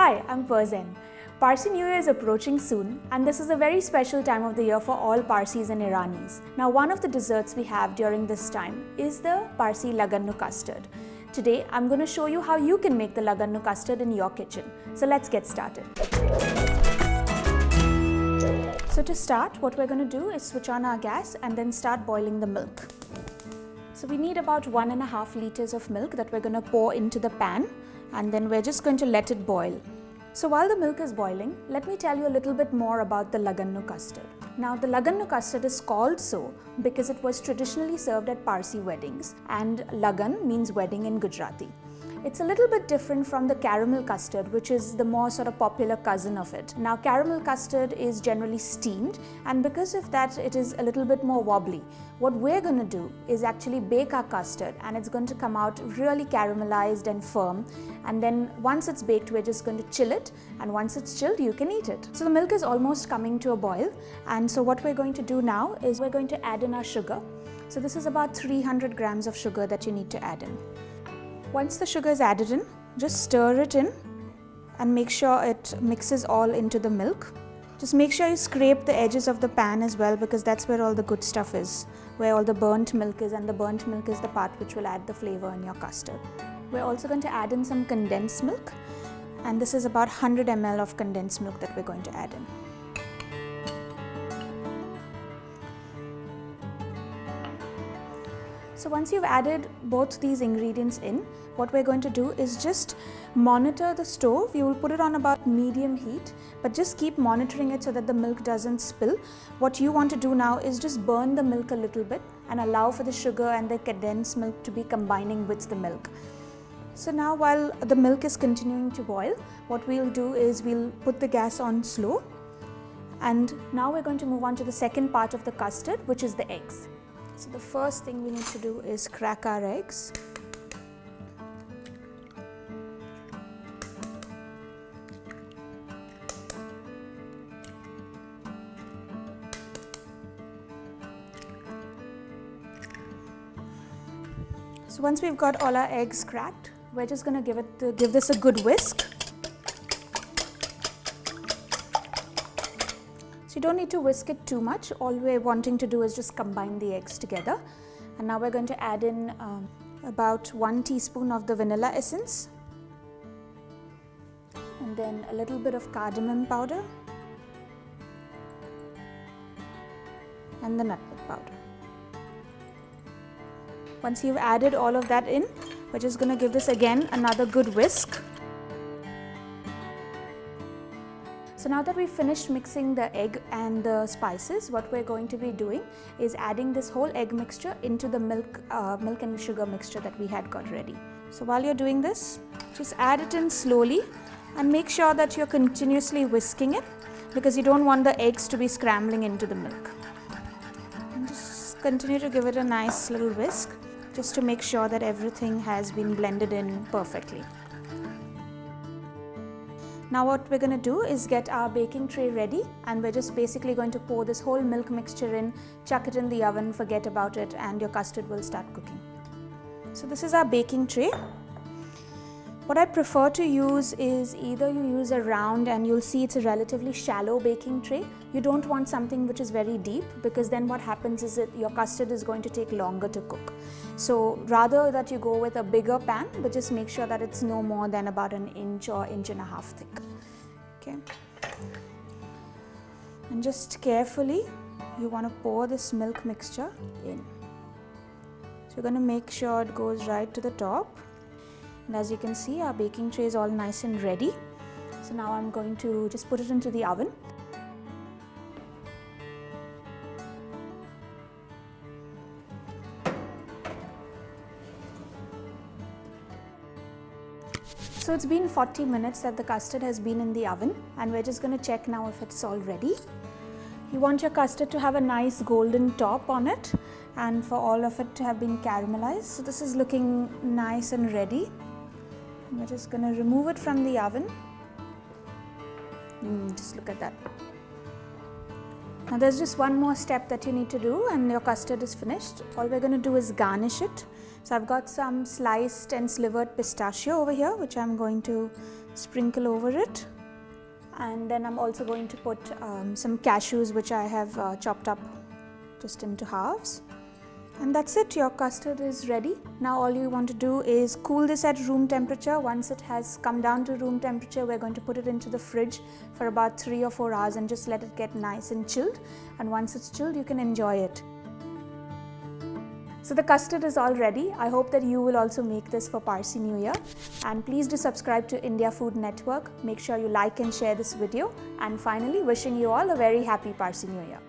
Hi, I'm Perzen. Parsi New Year is approaching soon, and this is a very special time of the year for all Parsis and Iranis. Now, one of the desserts we have during this time is the Parsi Lagannu custard. Today, I'm going to show you how you can make the Lagannu custard in your kitchen. So let's get started. So to start, what we're going to do is switch on our gas and then start boiling the milk. So we need about 1.5 liters of milk that we're going to pour into the pan, and then we're just going to let it boil. So while the milk is boiling, let me tell you a little bit more about the Lagannu custard. Now, the Lagannu custard is called so because it was traditionally served at Parsi weddings, and Lagan means wedding in Gujarati. It's a little bit different from the caramel custard, which is the more sort of popular cousin of it. Now, caramel custard is generally steamed, and because of that, it is a little bit more wobbly. What we're going to do is actually bake our custard, and it's going to come out really caramelized and firm. And then once it's baked, we're just going to chill it, and once it's chilled, you can eat it. So the milk is almost coming to a boil, and so what we're going to do now is we're going to add in our sugar. So this is about 300 grams of sugar that you need to add in. Once the sugar is added in, just stir it in and make sure it mixes all into the milk. Just make sure you scrape the edges of the pan as well, because that's where all the good stuff is, where all the burnt milk is, and the burnt milk is the part which will add the flavor in your custard. We're also going to add in some condensed milk, and this is about 100 ml of condensed milk that we're going to add in. So once you've added both these ingredients in, what we're going to do is just monitor the stove. You will put it on about medium heat, but just keep monitoring it so that the milk doesn't spill. What you want to do now is just burn the milk a little bit and allow for the sugar and the condensed milk to be combining with the milk. So now while the milk is continuing to boil, what we'll do is we'll put the gas on slow. And now we're going to move on to the second part of the custard, which is the eggs. So the first thing we need to do is crack our eggs. So once we've got all our eggs cracked, we're just going to give this a good whisk. So you don't need to whisk it too much. All we're wanting to do is just combine the eggs together. And now we're going to add in about 1 teaspoon of the vanilla essence, and then a little bit of cardamom powder and the nutmeg powder. Once you've added all of that in, we're just going to give this again another good whisk. So now that we've finished mixing the egg and the spices, what we're going to be doing is adding this whole egg mixture into the milk and sugar mixture that we had got ready. So while you're doing this, just add it in slowly and make sure that you're continuously whisking it, because you don't want the eggs to be scrambling into the milk. And just continue to give it a nice little whisk, just to make sure that everything has been blended in perfectly. Now what we're going to do is get our baking tray ready, and we're just basically going to pour this whole milk mixture in, chuck it in the oven, forget about it, and your custard will start cooking. So this is our baking tray. What I prefer to use is either you use a round, and you'll see it's a relatively shallow baking tray. You don't want something which is very deep, because then what happens is that your custard is going to take longer to cook. So rather that you go with a bigger pan, but just make sure that it's no more than about 1 inch or 1.5 inches thick. Okay. And just carefully, you want to pour this milk mixture in. So you're going to make sure it goes right to the top. And as you can see, our baking tray is all nice and ready. So now I'm going to just put it into the oven. So it's been 40 minutes that the custard has been in the oven, and we're just going to check now if it's all ready. You want your custard to have a nice golden top on it, and for all of it to have been caramelized. So this is looking nice and ready. We're just going to remove it from the oven. Just look at that. Now there's just one more step that you need to do, and your custard is finished. All we're going to do is garnish it. So I've got some sliced and slivered pistachio over here, which I'm going to sprinkle over it. And then I'm also going to put some cashews which I have chopped up just into halves. And that's it, your custard is ready. Now all you want to do is cool this at room temperature. Once it has come down to room temperature, we're going to put it into the fridge for about 3 or 4 hours and just let it get nice and chilled. And once it's chilled, you can enjoy it. So the custard is all ready. I hope that you will also make this for Parsi New Year. And please do subscribe to India Food Network. Make sure you like and share this video. And finally, wishing you all a very happy Parsi New Year.